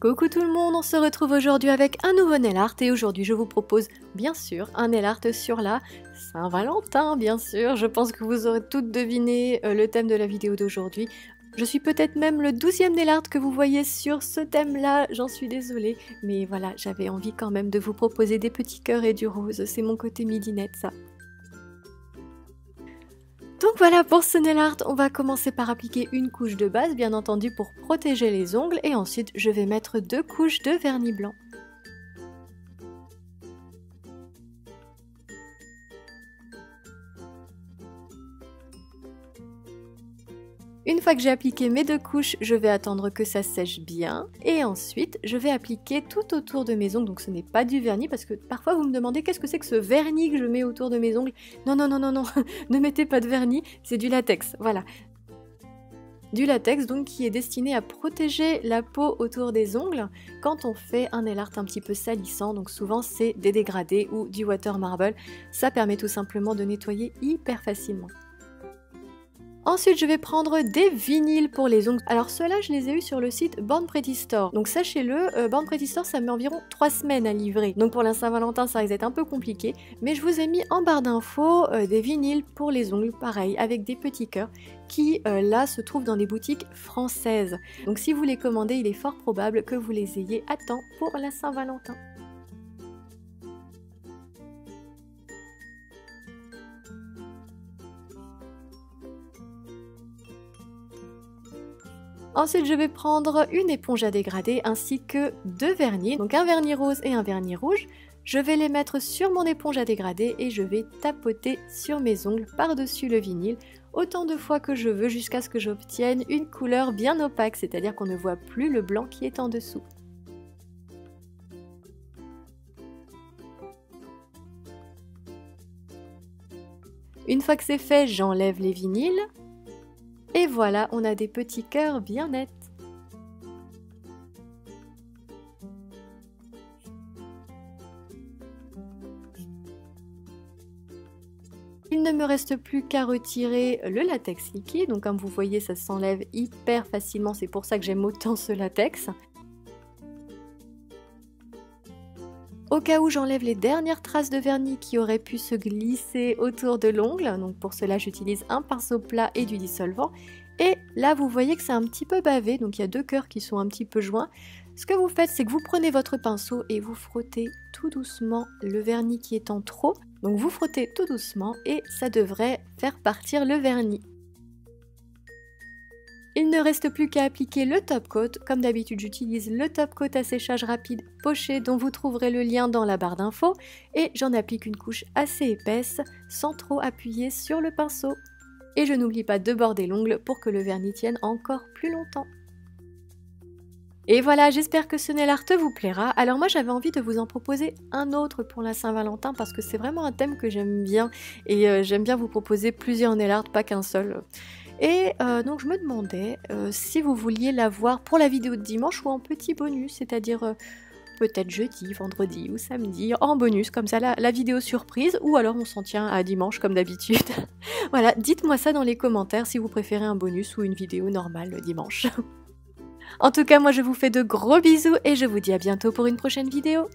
Coucou tout le monde, on se retrouve aujourd'hui avec un nouveau nail art et aujourd'hui je vous propose bien sûr un nail art sur la Saint-Valentin bien sûr. Je pense que vous aurez toutes deviné le thème de la vidéo d'aujourd'hui. Je suis peut-être même le 12e nail art que vous voyez sur ce thème-là, j'en suis désolée. Mais voilà, j'avais envie quand même de vous proposer des petits cœurs et du rose, c'est mon côté midinette ça. Donc voilà, pour ce nail art, on va commencer par appliquer une couche de base, bien entendu pour protéger les ongles, et ensuite je vais mettre 2 couches de vernis blanc. Une fois que j'ai appliqué mes 2 couches, je vais attendre que ça sèche bien et ensuite je vais appliquer tout autour de mes ongles, donc ce n'est pas du vernis parce que parfois vous me demandez qu'est-ce que c'est que ce vernis que je mets autour de mes ongles. Non, non, non, non, non, ne mettez pas de vernis, c'est du latex, voilà. Du latex donc qui est destiné à protéger la peau autour des ongles quand on fait un nail art un petit peu salissant, donc souvent c'est des dégradés ou du water marble, ça permet tout simplement de nettoyer hyper facilement. Ensuite, je vais prendre des vinyles pour les ongles. Alors ceux-là, je les ai eus sur le site Born Pretty Store. Donc sachez-le, Born Pretty Store, ça met environ 3 semaines à livrer. Donc pour la Saint-Valentin, ça risque d'être un peu compliqué. Mais je vous ai mis en barre d'infos des vinyles pour les ongles, pareil, avec des petits cœurs qui, là, se trouvent dans des boutiques françaises. Donc si vous les commandez, il est fort probable que vous les ayez à temps pour la Saint-Valentin. Ensuite, je vais prendre une éponge à dégradé ainsi que 2 vernis, donc un vernis rose et un vernis rouge. Je vais les mettre sur mon éponge à dégradé et je vais tapoter sur mes ongles par-dessus le vinyle autant de fois que je veux jusqu'à ce que j'obtienne une couleur bien opaque, c'est-à-dire qu'on ne voit plus le blanc qui est en dessous. Une fois que c'est fait, j'enlève les vinyles. Et voilà, on a des petits cœurs bien nets. Il ne me reste plus qu'à retirer le latex liquide. Donc comme vous voyez, ça s'enlève hyper facilement. C'est pour ça que j'aime autant ce latex. Au cas où j'enlève les dernières traces de vernis qui auraient pu se glisser autour de l'ongle, donc pour cela j'utilise un pinceau plat et du dissolvant. Et là vous voyez que c'est un petit peu bavé, donc il y a 2 cœurs qui sont un petit peu joints. Ce que vous faites, c'est que vous prenez votre pinceau et vous frottez tout doucement le vernis qui est en trop. Donc vous frottez tout doucement et ça devrait faire partir le vernis. Il ne reste plus qu'à appliquer le top coat. Comme d'habitude, j'utilise le top coat à séchage rapide poché dont vous trouverez le lien dans la barre d'infos et j'en applique une couche assez épaisse sans trop appuyer sur le pinceau. Et je n'oublie pas de border l'ongle pour que le vernis tienne encore plus longtemps. Et voilà, j'espère que ce nail art vous plaira. Alors moi j'avais envie de vous en proposer un autre pour la Saint-Valentin parce que c'est vraiment un thème que j'aime bien et j'aime bien vous proposer plusieurs nail art, pas qu'un seul. Et donc je me demandais si vous vouliez l'avoir pour la vidéo de dimanche ou en petit bonus, c'est-à-dire peut-être jeudi, vendredi ou samedi, en bonus, comme ça la vidéo surprise, ou alors on s'en tient à dimanche comme d'habitude. Voilà, dites-moi ça dans les commentaires si vous préférez un bonus ou une vidéo normale le dimanche. En tout cas, moi je vous fais de gros bisous et je vous dis à bientôt pour une prochaine vidéo.